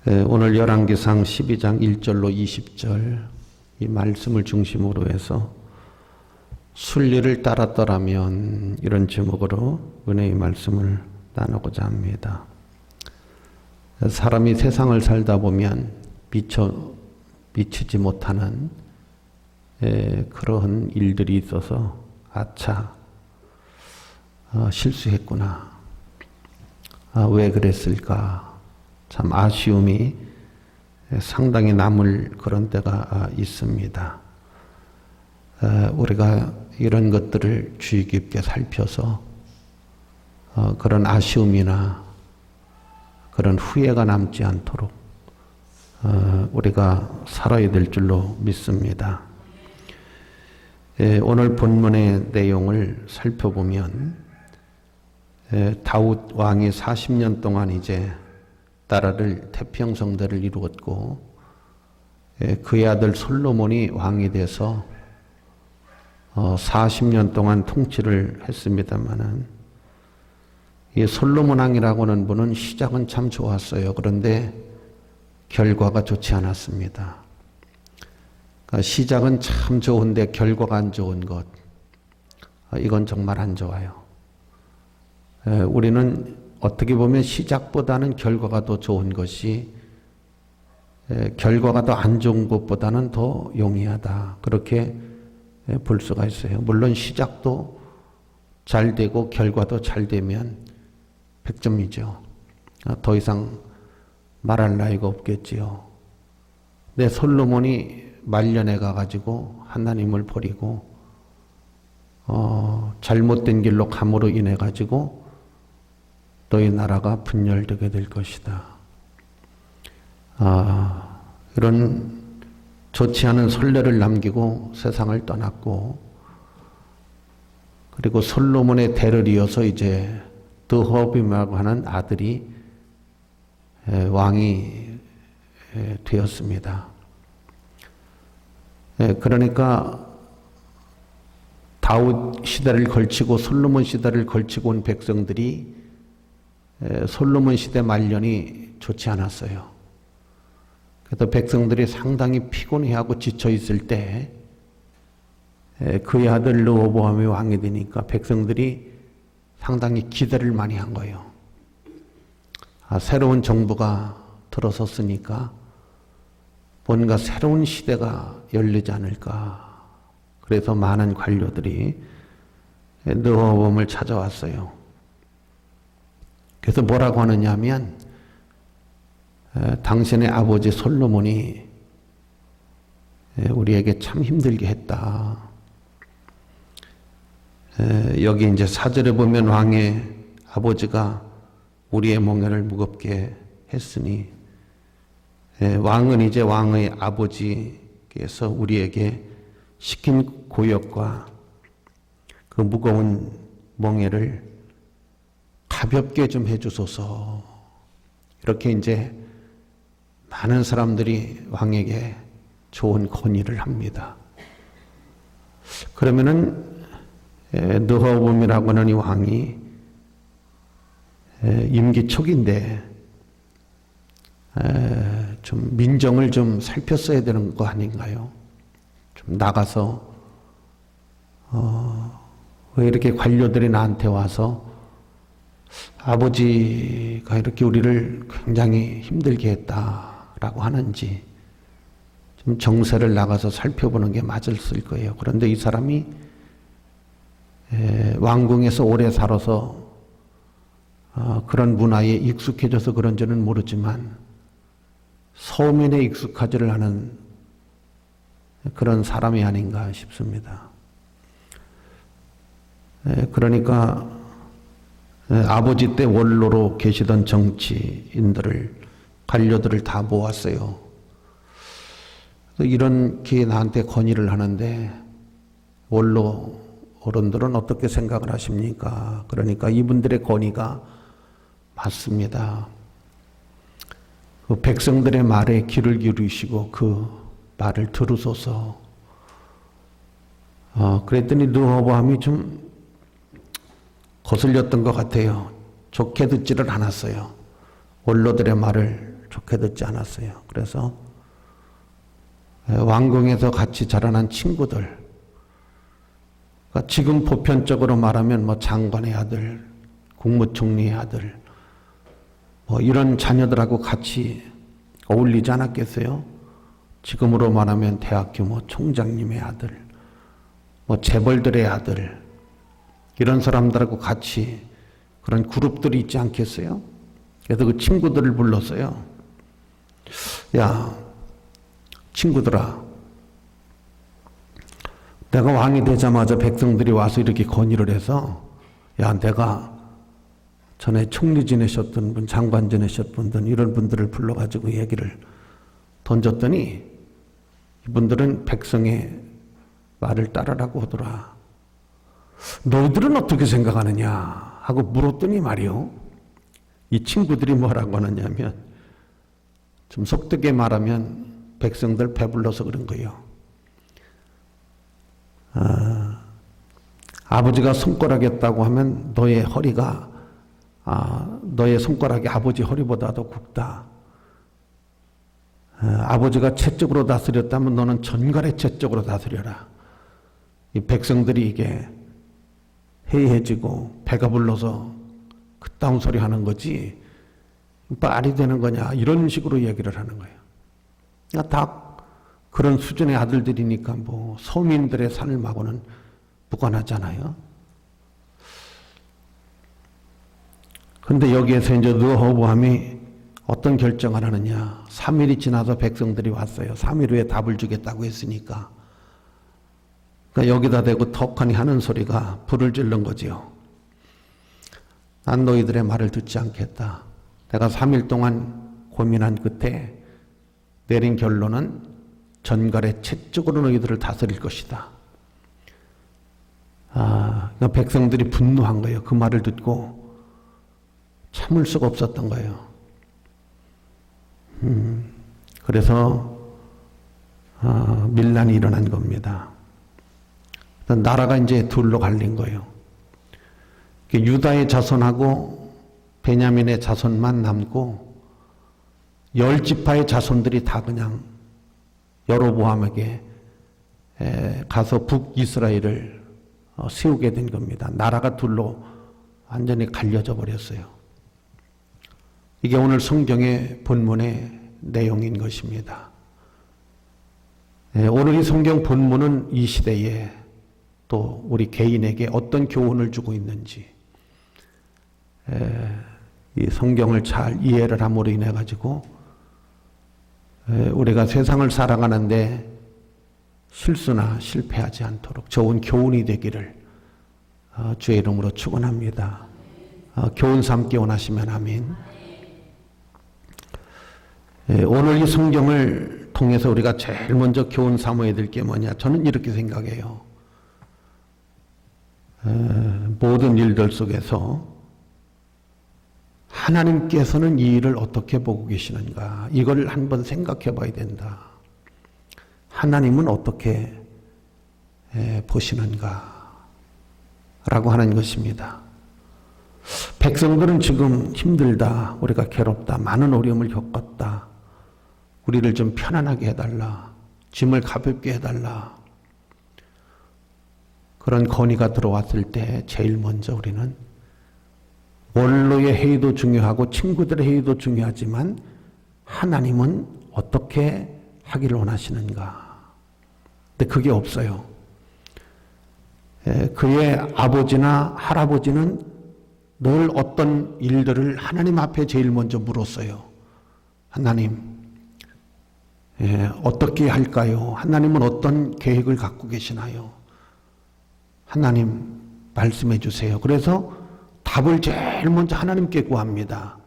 오늘 열왕기상 12장 1절로 20절 이 말씀을 중심으로 해서 순리를 따랐더라면 이런 제목으로 은혜의 말씀을 나누고자 합니다. 사람이 세상을 살다 보면 미치지 못하는 그러한 일들이 있어서 실수했구나. 왜 그랬을까? 참 아쉬움이 상당히 남을 그런 때가 있습니다. 우리가 이런 것들을 주의 깊게 살펴서 그런 아쉬움이나 그런 후회가 남지 않도록 우리가 살아야 될 줄로 믿습니다. 오늘 본문의 내용을 살펴보면 다윗 왕이 40년 동안 이제 나라를 태평성대를 이루었고 그의 아들 솔로몬이 왕이 돼서 40년 동안 통치를 했습니다마는 이 솔로몬 왕이라고는 분은 시작은 참 좋았어요. 그런데 결과가 좋지 않았습니다. 그러니까 시작은 참 좋은데 결과가 안 좋은 것, 이건 정말 안 좋아요. 우리는 어떻게 보면 시작보다는 결과가 더 좋은 것이 결과가 더 안 좋은 것보다는 더 용이하다. 그렇게 볼 수가 있어요. 물론 시작도 잘 되고 결과도 잘 되면 100점이죠. 더 이상 말할 나위가 없겠지요. 근데 솔로몬이 말년에 가가지고 하나님을 버리고 잘못된 길로 감으로 인해 가지고 너희 나라가 분열되게 될 것이다. 이런 좋지 않은 선례를 남기고 세상을 떠났고, 그리고 솔로몬의 대를 이어서 이제 르호보암이라고 하는 아들이 왕이 되었습니다. 그러니까 다윗 시대를 걸치고 솔로몬 시대를 걸치고 온 백성들이 솔로몬 시대 말년이 좋지 않았어요. 그래서 백성들이 상당히 피곤해하고 지쳐 있을 때 그의 아들 르호보암이 왕이 되니까 백성들이 상당히 기대를 많이 한 거예요. 새로운 정부가 들어섰으니까 뭔가 새로운 시대가 열리지 않을까. 그래서 많은 관료들이 르호보암을 찾아왔어요. 그래서 뭐라고 하느냐 하면 당신의 아버지 솔로몬이 우리에게 참 힘들게 했다. 여기 이제 4절에 보면 왕의 아버지가 우리의 멍에를 무겁게 했으니 왕은 이제 왕의 아버지께서 우리에게 시킨 고역과 그 무거운 멍에를 가볍게 좀 해주소서. 이렇게 이제 많은 사람들이 왕에게 좋은 건의를 합니다. 그러면은 르호보암이라고 하는 이 왕이 임기 초기인데 좀 민정을 좀 살폈어야 되는 거 아닌가요? 좀 나가서 왜 이렇게 관료들이 나한테 와서 아버지가 이렇게 우리를 굉장히 힘들게 했다라고 하는지 좀 정세를 나가서 살펴보는 게 맞을 거예요. 그런데 이 사람이 왕궁에서 오래 살아서 그런 문화에 익숙해져서 그런지는 모르지만 서민에 익숙하지를 않은 그런 사람이 아닌가 싶습니다. 그러니까 아버지 때 원로로 계시던 정치인들을, 관료들을 다 모았어요. 이렇게 나한테 건의를 하는데 원로 어른들은 어떻게 생각을 하십니까? 그러니까 이분들의 건의가 맞습니다. 그 백성들의 말에 귀를 기울이시고 그 말을 들으소서. 그랬더니 르호보암이 좀 거슬렸던 것 같아요. 좋게 듣지를 않았어요. 원로들의 말을 좋게 듣지 않았어요. 그래서 왕궁에서 같이 자라난 친구들, 그러니까 지금 보편적으로 말하면 뭐 장관의 아들, 국무총리의 아들, 뭐 이런 자녀들하고 같이 어울리지 않았겠어요? 지금으로 말하면 대학교 뭐 총장님의 아들, 뭐 재벌들의 아들, 이런 사람들하고 같이 그런 그룹들이 있지 않겠어요? 그래서 그 친구들을 불렀어요. 야, 친구들아, 내가 왕이 되자마자 백성들이 와서 이렇게 건의를 해서, 야, 내가 전에 총리 지내셨던 분, 장관 지내셨던 분들, 이런 분들을 불러가지고 얘기를 던졌더니 이분들은 백성의 말을 따르라고 하더라. 너희들은 어떻게 생각하느냐 하고 물었더니 말이요, 이 친구들이 뭐라고 하느냐면, 좀 속되게 말하면 백성들 배불러서 그런 거예요. 아버지가 손가락이었다고 하면 너의 허리가 너의 손가락이 아버지 허리보다도 굵다. 아버지가 채적으로 다스렸다면 너는 전갈의 채적으로 다스려라. 이 백성들이 이게 해이해지고 배가 불러서 그따운 소리 하는 거지 말이 되는 거냐, 이런 식으로 얘기를 하는 거예요. 그러니까 다 그런 수준의 아들들이니까 뭐 서민들의 삶하고는 무관하잖아요. 그런데 여기에서 이제 르호보암이 어떤 결정을 하느냐. 3일이 지나서 백성들이 왔어요. 3일 후에 답을 주겠다고 했으니까. 그러니까 여기다 대고 턱하니 하는 소리가 불을 지른 거지요. 난 너희들의 말을 듣지 않겠다. 내가 3일 동안 고민한 끝에 내린 결론은 전갈의 채찍으로 너희들을 다스릴 것이다. 그러니까 백성들이 분노한 거예요. 그 말을 듣고 참을 수가 없었던 거예요. 그래서 밀란이 일어난 겁니다. 나라가 이제 둘로 갈린 거예요. 유다의 자손하고 베냐민의 자손만 남고 10지파의 자손들이 다 그냥 여로보암에게 가서 북이스라엘을 세우게 된 겁니다. 나라가 둘로 완전히 갈려져 버렸어요. 이게 오늘 성경의 본문의 내용인 것입니다. 오늘 이 성경 본문은 이 시대에 또 우리 개인에게 어떤 교훈을 주고 있는지, 이 성경을 잘 이해를 함으로 인해 가지고 우리가 세상을 살아가는데 실수나 실패하지 않도록 좋은 교훈이 되기를 주의 이름으로 축원합니다. 교훈 삼기 원하시면 아멘. 오늘 이 성경을 통해서 우리가 제일 먼저 교훈 삼아야 될 게 뭐냐? 저는 이렇게 생각해요. 모든 일들 속에서 하나님께서는 이 일을 어떻게 보고 계시는가? 이걸 한번 생각해 봐야 된다. 하나님은 어떻게 보시는가? 라고 하는 것입니다. 백성들은 지금 힘들다, 우리가 괴롭다, 많은 어려움을 겪었다, 우리를 좀 편안하게 해달라, 짐을 가볍게 해달라, 그런 건의가 들어왔을 때 제일 먼저 우리는 원로의 회의도 중요하고 친구들의 회의도 중요하지만 하나님은 어떻게 하기를 원하시는가? 근데 그게 없어요. 그의 아버지나 할아버지는 늘 어떤 일들을 하나님 앞에 제일 먼저 물었어요. 하나님, 어떻게 할까요? 하나님은 어떤 계획을 갖고 계시나요? 하나님 말씀해 주세요. 그래서 답을 제일 먼저 하나님께 구합니다.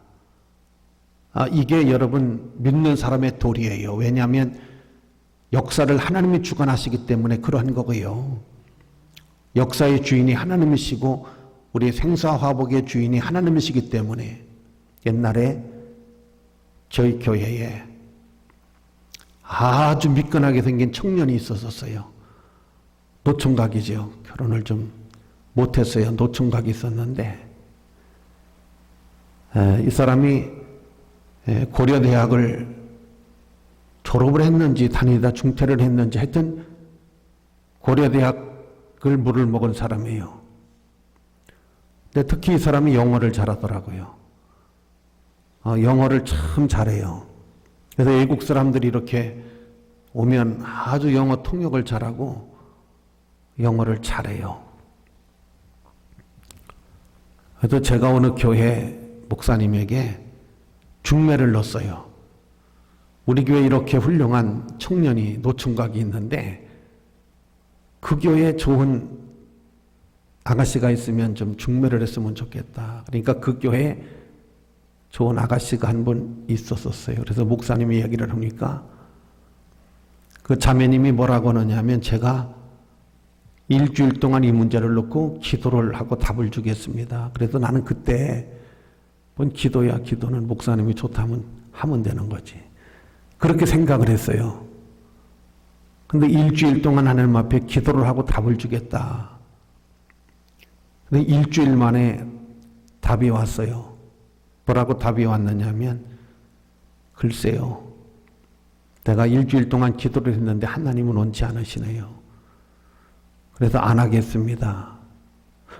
이게 여러분 믿는 사람의 도리예요. 왜냐하면 역사를 하나님이 주관하시기 때문에 그러한 거고요. 역사의 주인이 하나님이시고 우리 생사화복의 주인이 하나님이시기 때문에 옛날에 저희 교회에 아주 미끈하게 생긴 청년이 있었어요. 노총각이죠. 결혼을 좀 못했어요. 노총각이 있었는데 이 사람이 고려대학을 졸업을 했는지 다니다 중퇴를 했는지 하여튼 고려대학을 물을 먹은 사람이에요. 근데 특히 이 사람이 영어를 잘하더라고요. 영어를 참 잘해요. 그래서 외국 사람들이 이렇게 오면 아주 영어 통역을 잘하고 영어를 잘해요. 그래서 제가 어느 교회 목사님에게 중매를 넣었어요. 우리 교회에 이렇게 훌륭한 청년이 노총각이 있는데 그 교회에 좋은 아가씨가 있으면 좀 중매를 했으면 좋겠다. 그러니까 그 교회에 좋은 아가씨가 한 분 있었어요. 그래서 목사님이 이야기를 하니까 그 자매님이 뭐라고 하느냐면 제가 일주일 동안 이 문제를 놓고 기도를 하고 답을 주겠습니다. 그래서 나는 그때 뭔 기도야, 기도는 목사님이 좋다면 하면 되는 거지. 그렇게 생각을 했어요. 근데 일주일 동안 하나님 앞에 기도를 하고 답을 주겠다. 근데 일주일 만에 답이 왔어요. 뭐라고 답이 왔느냐면 글쎄요. 내가 일주일 동안 기도를 했는데 하나님은 원치 않으시네요. 그래서 안 하겠습니다.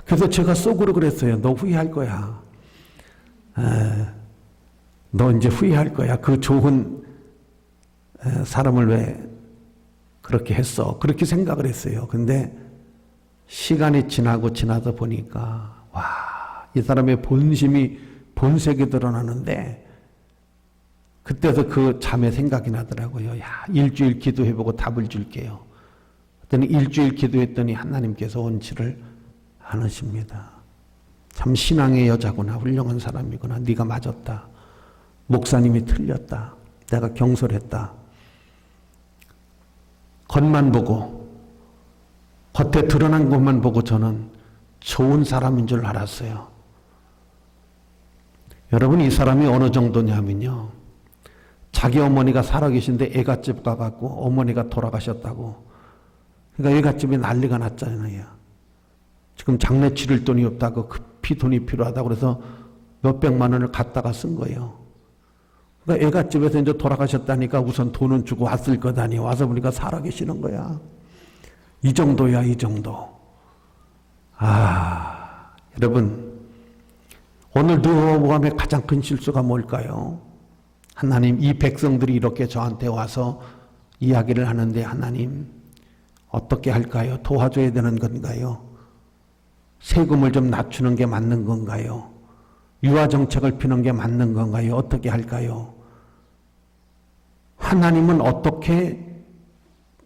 그래서 제가 속으로 그랬어요. 너 후회할 거야. 너 이제 후회할 거야. 그 좋은 사람을 왜 그렇게 했어? 그렇게 생각을 했어요. 근데 시간이 지나다 보니까 와, 이 사람의 본심이 본색이 드러나는데 그때도 그 자매 생각이 나더라고요. 야, 일주일 기도해보고 답을 줄게요. 그랬더니 일주일 기도했더니 하나님께서 원치를 않으십니다. 참 신앙의 여자구나. 훌륭한 사람이구나. 네가 맞았다. 목사님이 틀렸다. 내가 경솔했다. 겉만 보고 겉에 드러난 것만 보고 저는 좋은 사람인 줄 알았어요. 여러분, 이 사람이 어느 정도냐면요. 자기 어머니가 살아계신데 애갓집 가갖고 어머니가 돌아가셨다고. 그러니까 애갓집에 난리가 났잖아요. 지금 장례 치를 돈이 없다고 급히 돈이 필요하다고 그래서 몇백만 원을 갖다가 쓴 거예요. 그러니까 애갓집에서 이제 돌아가셨다니까 우선 돈은 주고 왔을 거다니 와서 보니까 살아계시는 거야. 이 정도야, 이 정도. 여러분, 오늘 느헤보암의 가장 큰 실수가 뭘까요? 하나님, 이 백성들이 이렇게 저한테 와서 이야기를 하는데 하나님 어떻게 할까요? 도와줘야 되는 건가요? 세금을 좀 낮추는 게 맞는 건가요? 유아정책을 피는 게 맞는 건가요? 어떻게 할까요? 하나님은 어떻게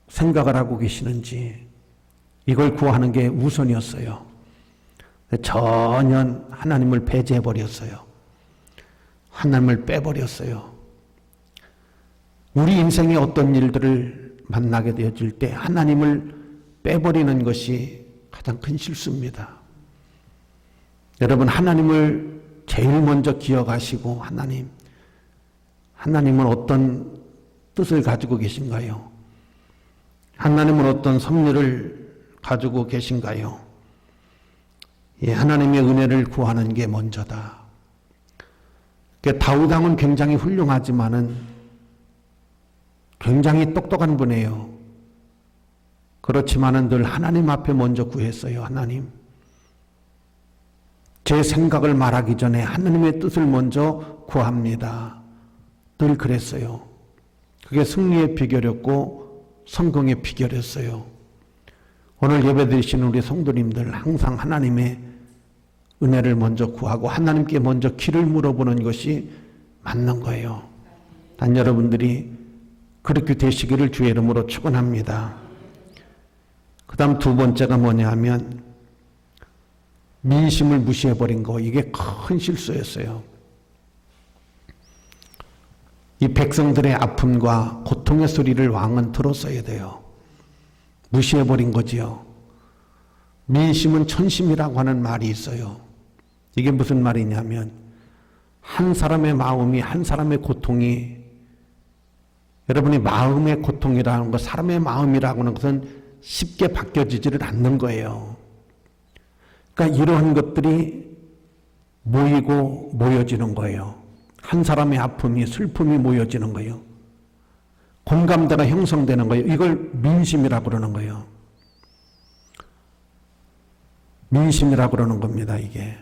생각을 하고 계시는지 이걸 구하는 게 우선이었어요. 전혀 하나님을 배제해버렸어요. 하나님을 빼버렸어요. 우리 인생에 어떤 일들을 만나게 되어질 때 하나님을 빼버리는 것이 가장 큰 실수입니다. 여러분, 하나님을 제일 먼저 기억하시고 하나님은 어떤 뜻을 가지고 계신가요? 하나님은 어떤 섭리를 가지고 계신가요? 하나님의 은혜를 구하는 게 먼저다. 다윗 왕은 굉장히 훌륭하지만은 굉장히 똑똑한 분이에요. 그렇지만은 늘 하나님 앞에 먼저 구했어요. 하나님, 제 생각을 말하기 전에 하나님의 뜻을 먼저 구합니다. 늘 그랬어요. 그게 승리의 비결이었고 성공의 비결이었어요. 오늘 예배드리시는 우리 성도님들 항상 하나님의 은혜를 먼저 구하고 하나님께 먼저 길을 물어보는 것이 맞는 거예요. 난 여러분들이 그렇게 되시기를 주의 이름으로 축원합니다. 그 다음 두 번째가 뭐냐 하면 민심을 무시해버린 거, 이게 큰 실수였어요. 이 백성들의 아픔과 고통의 소리를 왕은 들었어야 돼요. 무시해버린 거지요. 민심은 천심이라고 하는 말이 있어요. 이게 무슨 말이냐면 한 사람의 마음이, 한 사람의 고통이, 여러분이 마음의 고통이라는 것, 사람의 마음이라고 하는 것은 쉽게 바뀌어지지를 않는 거예요. 그러니까 이러한 것들이 모이고 모여지는 거예요. 한 사람의 아픔이, 슬픔이 모여지는 거예요. 공감대가 형성되는 거예요. 이걸 민심이라고 그러는 거예요. 민심이라고 그러는 겁니다, 이게.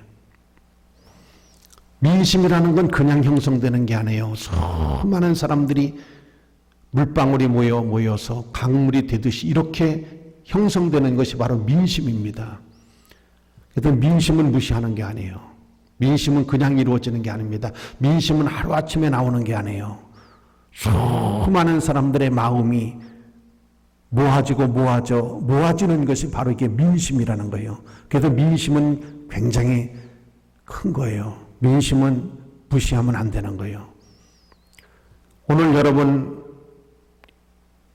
민심이라는 건 그냥 형성되는 게 아니에요. 수많은 사람들이 물방울이 모여서 강물이 되듯이 이렇게 형성되는 것이 바로 민심입니다. 그래서 민심은 무시하는 게 아니에요. 민심은 그냥 이루어지는 게 아닙니다. 민심은 하루아침에 나오는 게 아니에요. 수많은 사람들의 마음이 모아지는 것이 바로 이게 민심이라는 거예요. 그래서 민심은 굉장히 큰 거예요. 민심은 무시하면 안 되는 거예요. 오늘 여러분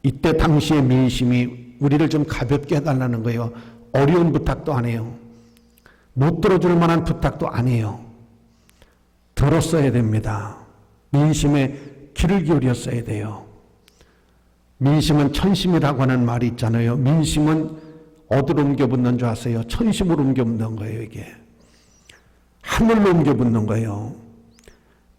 이때 당시의 민심이 우리를 좀 가볍게 해달라는 거예요. 어려운 부탁도 안 해요. 못 들어줄 만한 부탁도 안 해요. 들었어야 됩니다. 민심에 귀를 기울였어야 돼요. 민심은 천심이라고 하는 말이 있잖아요. 민심은 어디로 옮겨붙는 줄 아세요? 천심으로 옮겨붙는 거예요, 이게. 하늘로 옮겨붙는 거예요.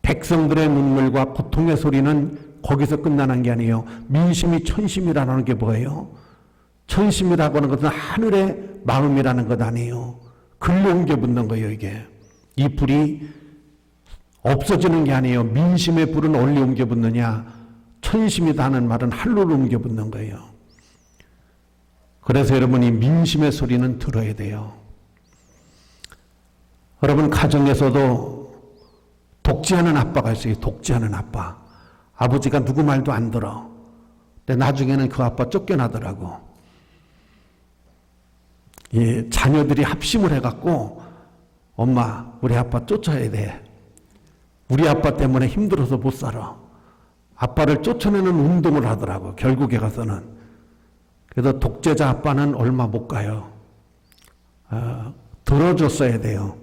백성들의 눈물과 고통의 소리는 거기서 끝나는 게 아니에요. 민심이 천심이라는 게 뭐예요? 천심이라고 하는 것은 하늘의 마음이라는 것 아니에요. 글로 옮겨붙는 거예요, 이게. 이 불이 없어지는 게 아니에요. 민심의 불은 어디로 옮겨붙느냐? 천심이다 하는 말은 하늘로 옮겨붙는 거예요. 그래서 여러분이 민심의 소리는 들어야 돼요. 여러분 가정에서도 독재하는 아빠가 있어요. 독재하는 아빠. 아버지가 누구 말도 안 들어. 근데 나중에는 그 아빠 쫓겨나더라고. 이 자녀들이 합심을 해갖고 엄마 우리 아빠 쫓아야 돼. 우리 아빠 때문에 힘들어서 못 살아. 아빠를 쫓아내는 운동을 하더라고. 결국에 가서는. 그래서 독재자 아빠는 얼마 못 가요. 들어줬어야 돼요.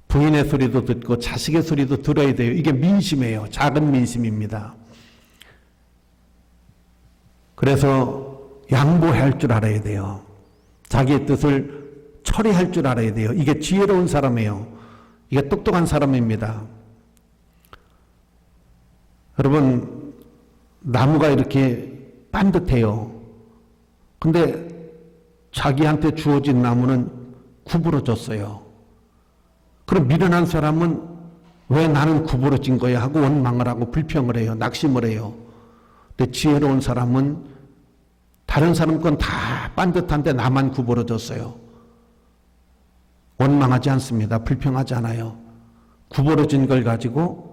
부인의 소리도 듣고 자식의 소리도 들어야 돼요. 이게 민심이에요. 작은 민심입니다. 그래서 양보할 줄 알아야 돼요. 자기의 뜻을 처리할 줄 알아야 돼요. 이게 지혜로운 사람이에요. 이게 똑똑한 사람입니다. 여러분 나무가 이렇게 반듯해요. 근데 자기한테 주어진 나무는 구부러졌어요. 그럼 미련한 사람은 왜 나는 구부러진 거야 하고 원망을 하고 불평을 해요. 낙심을 해요. 근데 지혜로운 사람은 다른 사람 건 다 반듯한데 나만 구부러졌어요. 원망하지 않습니다. 불평하지 않아요. 구부러진 걸 가지고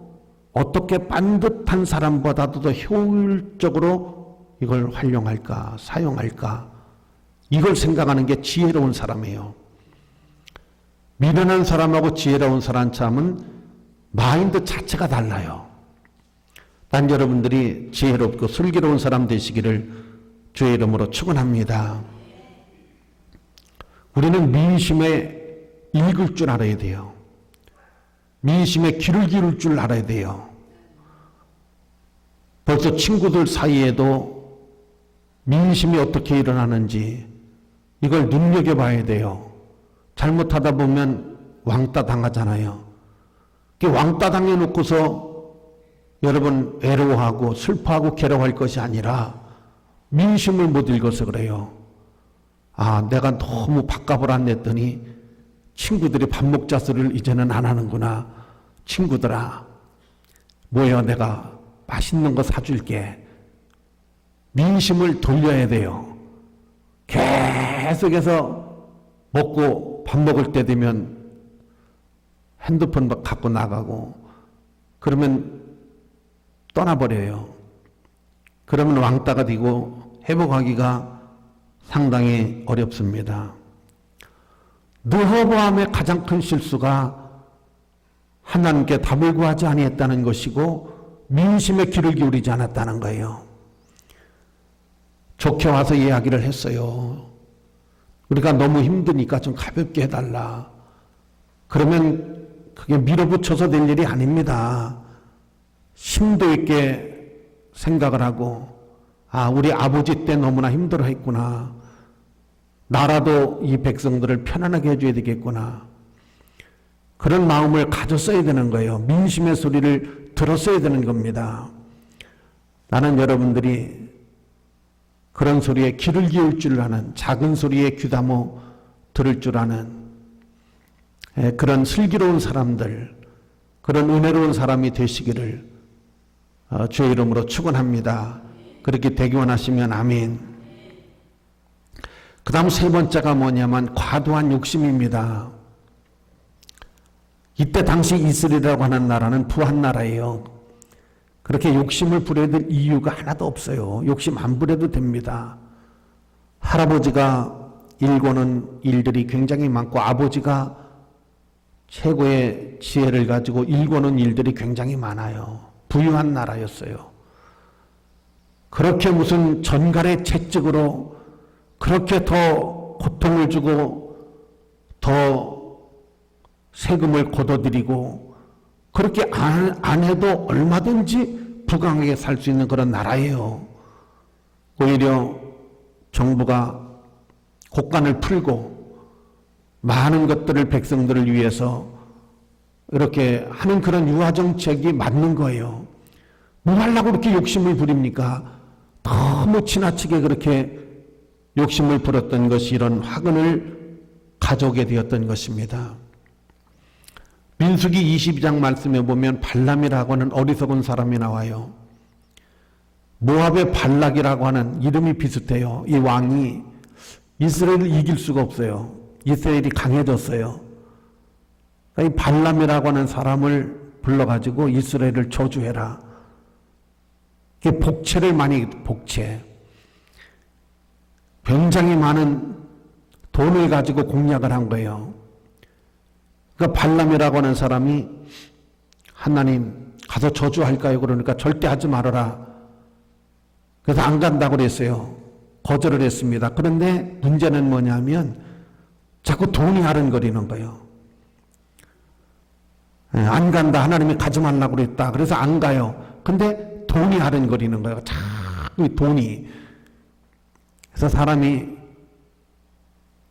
어떻게 반듯한 사람보다도 더 효율적으로 이걸 활용할까, 사용할까, 이걸 생각하는 게 지혜로운 사람이에요. 미련한 사람하고 지혜로운 사람 참은 마인드 자체가 달라요. 난 여러분들이 지혜롭고 슬기로운 사람 되시기를 주의 이름으로 축원합니다. 우리는 민심에 읽을 줄 알아야 돼요. 민심에 귀를 기울 줄 알아야 돼요. 벌써 친구들 사이에도 민심이 어떻게 일어나는지 이걸 눈여겨봐야 돼요. 잘못하다 보면 왕따 당하잖아요. 왕따 당해놓고서 여러분 외로워하고 슬퍼하고 괴로워할 것이 아니라 민심을 못 읽어서 그래요. 아, 내가 너무 밥값을 안 냈더니 친구들이 밥 먹자 소리를 이제는 안 하는구나. 친구들아, 뭐야, 내가 맛있는 거 사줄게. 민심을 돌려야 돼요. 계속해서 먹고 밥 먹을 때 되면 핸드폰 갖고 나가고 그러면 떠나버려요. 그러면 왕따가 되고 회복하기가 상당히 어렵습니다. 르호보암의 가장 큰 실수가 하나님께 답을 구하지 아니했다는 것이고 민심에 귀를 기울이지 않았다는 거예요. 좋게 와서 이야기를 했어요. 우리가 너무 힘드니까 좀 가볍게 해달라. 그러면 그게 밀어붙여서 될 일이 아닙니다. 심도 있게 생각을 하고, 아, 우리 아버지 때 너무나 힘들어 했구나. 나라도 이 백성들을 편안하게 해줘야 되겠구나. 그런 마음을 가졌어야 되는 거예요. 민심의 소리를 들었어야 되는 겁니다. 나는 여러분들이 그런 소리에 귀를 기울 줄 아는, 작은 소리에 귀담아 들을 줄 아는 그런 슬기로운 사람들, 그런 은혜로운 사람이 되시기를 주의 이름으로 축원합니다. 그렇게 되기 원하시면 아멘. 그 다음 세 번째가 뭐냐면 과도한 욕심입니다. 이때 당시 이스라엘이라고 하는 나라는 부한 나라예요. 그렇게 욕심을 부려야 될 이유가 하나도 없어요. 욕심 안 부려도 됩니다. 할아버지가 일궈는 일들이 굉장히 많고 아버지가 최고의 지혜를 가지고 일궈는 일들이 굉장히 많아요. 부유한 나라였어요. 그렇게 무슨 전갈의 채찍으로 그렇게 더 고통을 주고 더 세금을 걷어들이고 그렇게 안 해도 얼마든지 부강하게 살 수 있는 그런 나라예요. 오히려 정부가 곡간을 풀고 많은 것들을 백성들을 위해서 이렇게 하는 그런 유화 정책이 맞는 거예요. 뭐 하려고 그렇게 욕심을 부립니까? 너무 지나치게 그렇게 욕심을 부렸던 것이 이런 화근을 가져오게 되었던 것입니다. 민수기 22장 말씀에 보면 발람이라고 하는 어리석은 사람이 나와요. 모압의 발락이라고 하는 이름이 비슷해요. 이 왕이 이스라엘을 이길 수가 없어요. 이스라엘이 강해졌어요. 이 발람이라고 하는 사람을 불러가지고 이스라엘을 저주해라. 이게 복채를 많이 복채. 굉장히 많은 돈을 가지고 공략을 한 거예요. 그 발람이라고 하는 사람이 하나님 가서 저주할까요? 그러니까 절대 하지 말아라. 그래서 안 간다고 그랬어요. 거절을 했습니다. 그런데 문제는 뭐냐면 자꾸 돈이 아른거리는 거예요. 안 간다. 하나님이 가지 말라고 그랬다. 그래서 안 가요. 근데 돈이 아른거리는 거예요. 자꾸 돈이. 그래서 사람이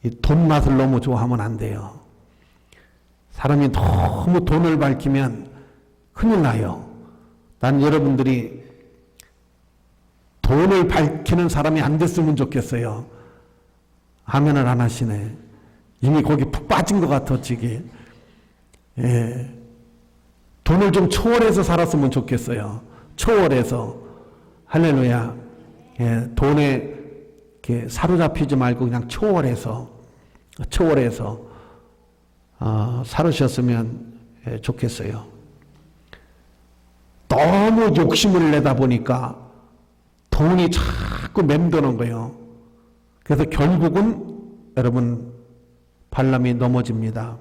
이 돈 맛을 너무 좋아하면 안 돼요. 사람이 너무 돈을 밝히면 큰일 나요. 난 여러분들이 돈을 밝히는 사람이 안 됐으면 좋겠어요. 아멘을 안 하시네. 이미 거기 푹 빠진 것 같아, 지금. 예. 돈을 좀 초월해서 살았으면 좋겠어요. 초월해서. 할렐루야. 예. 돈에 이렇게 사로잡히지 말고 그냥 초월해서 살으셨으면 좋겠어요. 너무 욕심을 내다 보니까 돈이 자꾸 맴도는 거예요. 그래서 결국은 여러분 발람이 넘어집니다.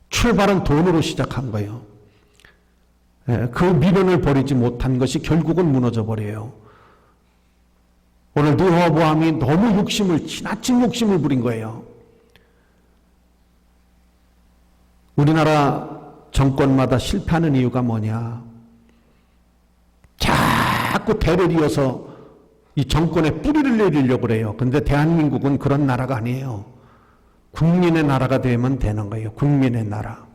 출발은 돈으로 시작한 거예요. 그 미련을 버리지 못한 것이 결국은 무너져 버려요. 오늘 르호보암이 너무 지나친 욕심을 부린 거예요. 우리나라 정권마다 실패하는 이유가 뭐냐? 자꾸 대를 이어서 이 정권에 뿌리를 내리려고 그래요. 근데 대한민국은 그런 나라가 아니에요. 국민의 나라가 되면 되는 거예요. 국민의 나라.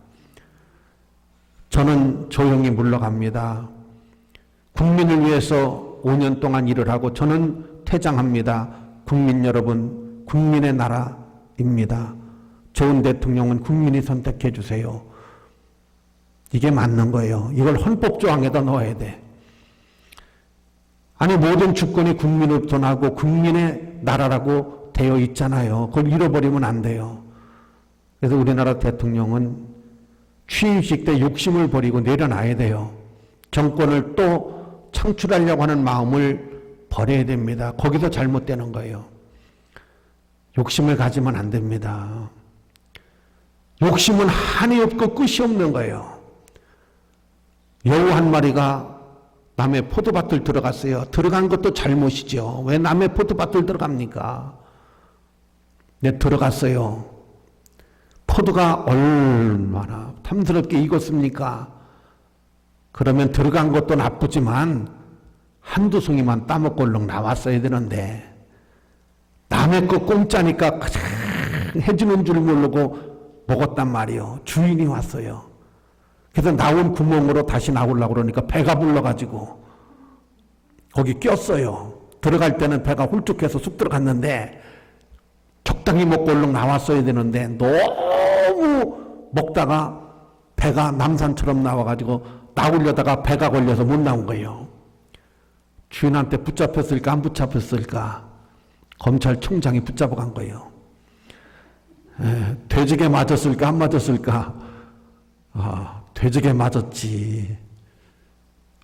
저는 조용히 물러갑니다. 국민을 위해서 5년 동안 일을 하고 저는 퇴장합니다. 국민 여러분, 국민의 나라입니다. 좋은 대통령은 국민이 선택해 주세요. 이게 맞는 거예요. 이걸 헌법조항에다 넣어야 돼. 아니 모든 주권이 국민으로부터 나고 국민의 나라라고 되어 있잖아요. 그걸 잃어버리면 안 돼요. 그래서 우리나라 대통령은 취임식 때 욕심을 버리고 내려놔야 돼요. 정권을 또 창출하려고 하는 마음을 버려야 됩니다. 거기서 잘못되는 거예요. 욕심을 가지면 안 됩니다. 욕심은 한이 없고 끝이 없는 거예요. 여우 한 마리가 남의 포도밭을 들어갔어요. 들어간 것도 잘못이죠. 왜 남의 포도밭을 들어갑니까? 네, 들어갔어요. 포도가 얼마나 탐스럽게 익었습니까? 그러면 들어간 것도 나쁘지만 한두 송이만 따먹고 얼른 나왔어야 되는데 남의 거 공짜니까 해주는 줄 모르고 먹었단 말이요. 주인이 왔어요. 그래서 나온 구멍으로 다시 나오려고 그러니까 배가 불러가지고 거기 꼈어요. 들어갈 때는 배가 홀쭉해서 쑥 들어갔는데 적당히 먹고 얼른 나왔어야 되는데 너무 먹다가 배가 남산처럼 나와가지고 나오려다가 배가 걸려서 못 나온 거예요. 주인한테 붙잡혔을까 안 붙잡혔을까 검찰총장이 붙잡아 간 거예요. 돼지게 맞았을까 안 맞았을까? 돼지게 맞았지.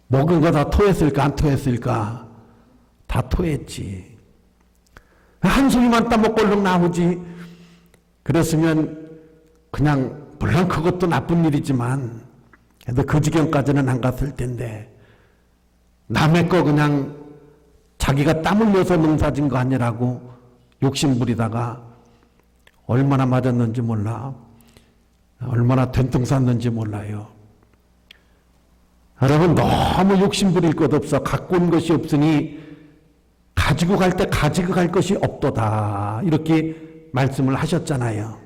먹은 거 다 토했을까 안 토했을까? 다 토했지. 한숨이만 따먹고 얼른 나오지. 그랬으면 그냥 물론 그것도 나쁜 일이지만 그래도 그 지경까지는 안 갔을 텐데 남의 거 그냥 자기가 땀 흘려서 농사진 거 아니라고 욕심 부리다가 얼마나 맞았는지 몰라. 얼마나 된통 쌌는지 몰라요. 여러분 너무 욕심 부릴 것 없어. 갖고 온 것이 없으니 가지고 갈 때 가지고 갈 것이 없도다. 이렇게 말씀을 하셨잖아요.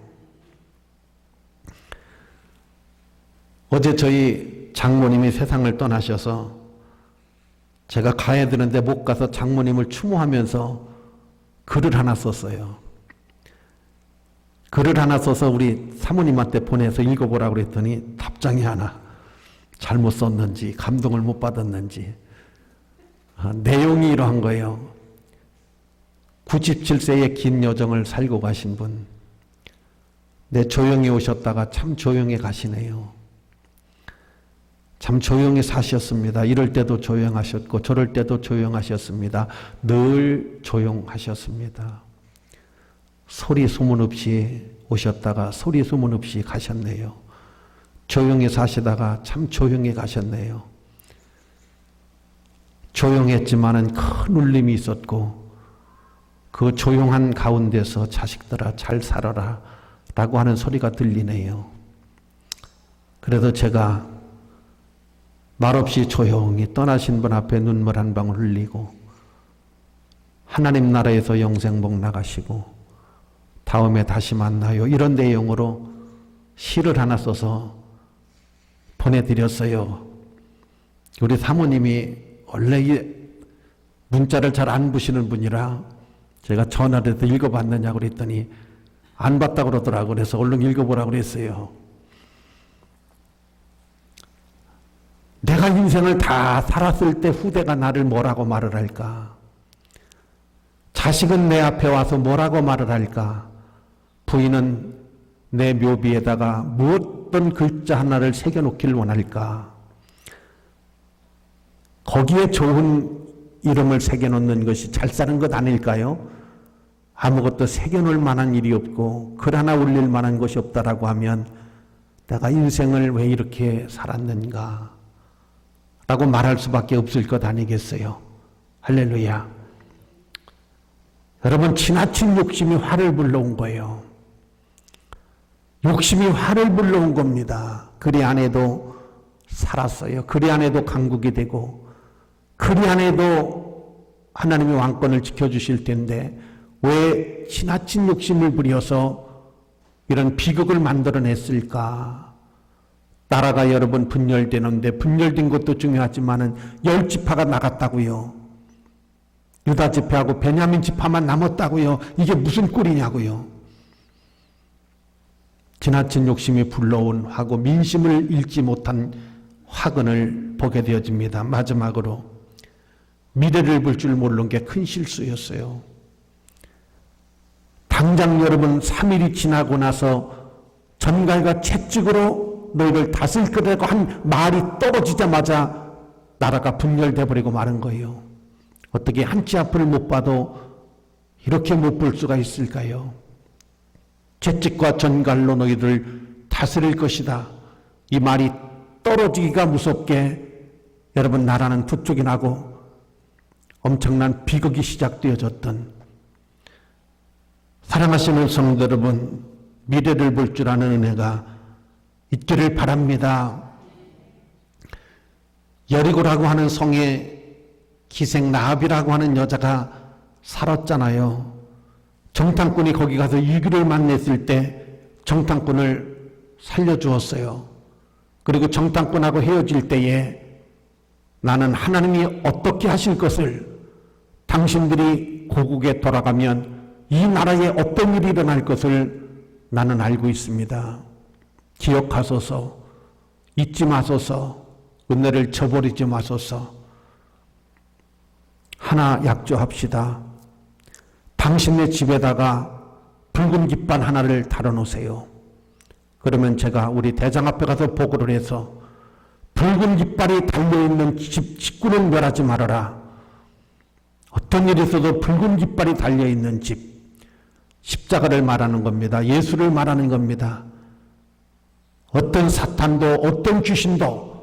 어제 저희 장모님이 세상을 떠나셔서 제가 가야 되는데 못 가서 장모님을 추모하면서 글을 하나 썼어요. 글을 하나 써서 우리 사모님한테 보내서 읽어보라고 그랬더니 답장이 하나 잘못 썼는지 감동을 못 받았는지 내용이 이러한 거예요. 97세의 긴 여정을 살고 가신 분, 네, 조용히 오셨다가 참 조용히 가시네요. 참 조용히 사셨습니다. 이럴 때도 조용하셨고 저럴 때도 조용하셨습니다. 늘 조용하셨습니다. 소리 소문 없이 오셨다가 소리 소문 없이 가셨네요. 조용히 사시다가 참 조용히 가셨네요. 조용했지만은 큰 울림이 있었고 그 조용한 가운데서 자식들아 잘 살아라 라고 하는 소리가 들리네요. 그래도 제가 말없이 조용히 떠나신 분 앞에 눈물 한 방울 흘리고 하나님 나라에서 영생복 나가시고 다음에 다시 만나요. 이런 내용으로 시를 하나 써서 보내드렸어요. 우리 사모님이 원래 이 문자를 잘 안 보시는 분이라 제가 전화를 해서 읽어봤느냐고 그랬더니 안 봤다고 그러더라고요. 그래서 얼른 읽어보라고 그랬어요. 내가 인생을 다 살았을 때 후대가 나를 뭐라고 말을 할까? 자식은 내 앞에 와서 뭐라고 말을 할까? 부인은 내 묘비에다가 무엇든 글자 하나를 새겨놓기를 원할까? 거기에 좋은 이름을 새겨놓는 것이 잘 사는 것 아닐까요? 아무것도 새겨놓을 만한 일이 없고 글 하나 올릴 만한 것이 없다라고 하면 내가 인생을 왜 이렇게 살았는가? 라고 말할 수밖에 없을 것 아니겠어요? 할렐루야. 여러분 지나친 욕심이 화를 불러온 거예요. 욕심이 화를 불러온 겁니다. 그리 안에도 살았어요. 그리 안에도 강국이 되고 그리 안에도 하나님의 왕권을 지켜주실 텐데 왜 지나친 욕심을 부려서 이런 비극을 만들어냈을까? 나라가 여러 번 분열되는데 분열된 것도 중요하지만은 10지파가 나갔다고요. 유다 지파하고 베냐민 지파만 남았다고요. 이게 무슨 꼴이냐고요. 지나친 욕심이 불러온 화고 민심을 잃지 못한 화근을 보게 되어집니다. 마지막으로 미래를 볼 줄 모르는 게 큰 실수였어요. 당장 여러분 3일이 지나고 나서 전갈과 채찍으로 너희를 다스릴 거라고 한 말이 떨어지자마자 나라가 분열돼 버리고 마는 거예요. 어떻게 한치 앞을 못 봐도 이렇게 못 볼 수가 있을까요? 채찍과 전갈로 너희들 다스릴 것이다. 이 말이 떨어지기가 무섭게 여러분 나라는 부쪽이 나고 엄청난 비극이 시작되어졌던, 사랑하시는 성도 여러분, 미래를 볼 줄 아는 은혜가 있기를 바랍니다. 여리고라고 하는 성에 기생 라합이라고 하는 여자가 살았잖아요. 정탐꾼이 거기 가서 이규를 만났을 때 정탐꾼을 살려주었어요. 그리고 정탐꾼하고 헤어질 때에 나는 하나님이 어떻게 하실 것을, 당신들이 고국에 돌아가면 이 나라에 어떤 일이 일어날 것을 나는 알고 있습니다. 기억하소서, 잊지 마소서, 은혜를 저버리지 마소서. 하나 약조합시다. 당신의 집에다가 붉은 깃발 하나를 달아놓으세요. 그러면 제가 우리 대장 앞에 가서 보고를 해서 붉은 깃발이 달려있는 집 식구는 멸하지 말아라. 어떤 일이 있어도 붉은 깃발이 달려있는 집, 십자가를 말하는 겁니다. 예수를 말하는 겁니다. 어떤 사탄도 어떤 귀신도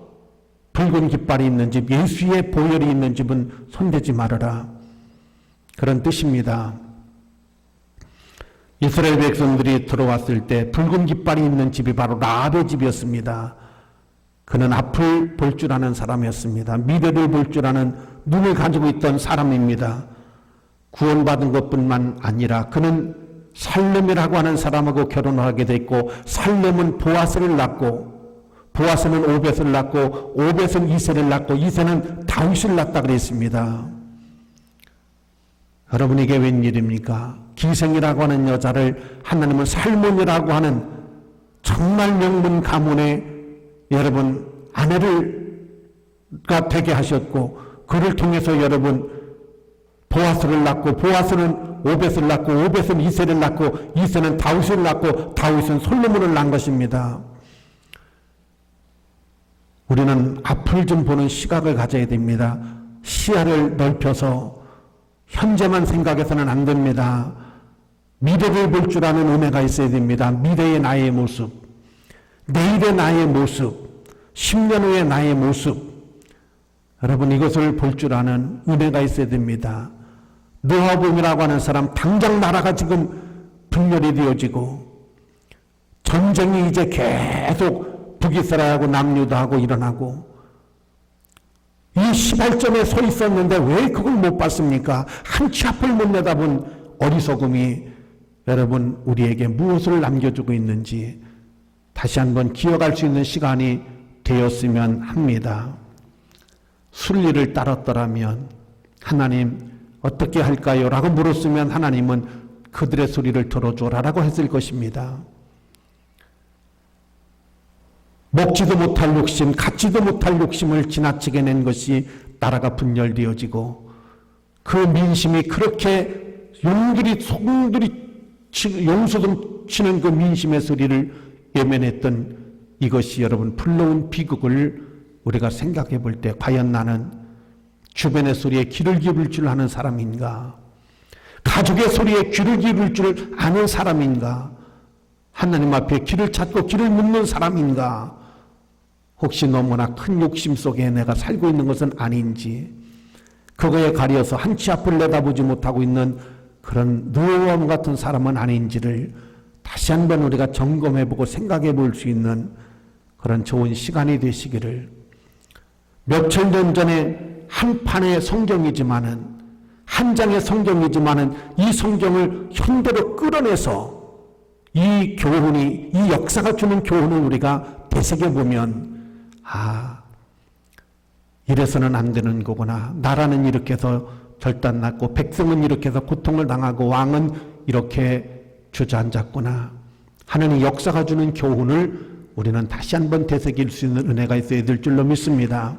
붉은 깃발이 있는 집, 예수의 보혈이 있는 집은 손대지 말아라. 그런 뜻입니다. 이스라엘 백성들이 들어왔을 때 붉은 깃발이 있는 집이 바로 라합의 집이었습니다. 그는 앞을 볼 줄 아는 사람이었습니다. 미래를 볼 줄 아는 눈을 가지고 있던 사람입니다. 구원받은 것뿐만 아니라 그는 살렘이라고 하는 사람하고 결혼을 하게 됐고, 살렘은 보아스를 낳고, 보아스는 오벳을 낳고, 오벳은 이새를 낳고, 이새는 다윗을 낳았다 그랬습니다. 여러분, 이게 웬일입니까? 기생이라고 하는 여자를 하나님은 살몬이라고 하는 정말 명문 가문의 여러분 아내가 되게 하셨고, 그를 통해서 여러분 보아스를 낳고, 보아스는 오벳을 낳고, 오벳은 이새를 낳고, 이새는 다윗을 낳고, 다윗은 솔로몬을 낳은 것입니다. 우리는 앞을 좀 보는 시각을 가져야 됩니다. 시야를 넓혀서 현재만 생각해서는 안 됩니다. 미래를 볼 줄 아는 은혜가 있어야 됩니다. 미래의 나의 모습, 내일의 나의 모습, 10년 후의 나의 모습, 여러분 이것을 볼 줄 아는 은혜가 있어야 됩니다. 느헤미야라고 하는 사람, 당장 나라가 지금 분열이 되어지고 전쟁이 이제 계속 북이스라엘하고 남유다하고 일어나고, 이 시발점에 서 있었는데 왜 그걸 못 봤습니까? 한 치 앞을 못 내다본 어리석음이 여러분 우리에게 무엇을 남겨주고 있는지 다시 한번 기억할 수 있는 시간이 되었으면 합니다. 순리를 따랐더라면 하나님 어떻게 할까요? 라고 물었으면 하나님은 그들의 소리를 들어줘라라고 했을 것입니다. 먹지도 못할 욕심, 갖지도 못할 욕심을 지나치게 낸 것이 나라가 분열되어지고, 그 민심이 그렇게 용수등 치는 그 민심의 소리를 외면했던 이것이 여러분 불러온 비극을 우리가 생각해 볼 때 과연 나는 주변의 소리에 귀를 기울일 줄 아는 사람인가? 가족의 소리에 귀를 기울일 줄 아는 사람인가? 하나님 앞에 길을 찾고 길을 묻는 사람인가? 혹시 너무나 큰 욕심 속에 내가 살고 있는 것은 아닌지, 그거에 가려서 한 치 앞을 내다보지 못하고 있는 그런 느헤미야 같은 사람은 아닌지를 다시 한번 우리가 점검해보고 생각해 볼 수 있는 그런 좋은 시간이 되시기를. 몇천 년 전에 한 판의 성경이지만은, 한 장의 성경이지만은 이 성경을 현대로 끌어내서 이 교훈이, 이 역사가 주는 교훈을 우리가 되새겨보면, 이래서는 안 되는 거구나. 나라는 이렇게 해서 결단났고, 백성은 이렇게 해서 고통을 당하고, 왕은 이렇게 주저앉았구나 하는 이 역사가 주는 교훈을 우리는 다시 한번 되새길 수 있는 은혜가 있어야 될 줄로 믿습니다.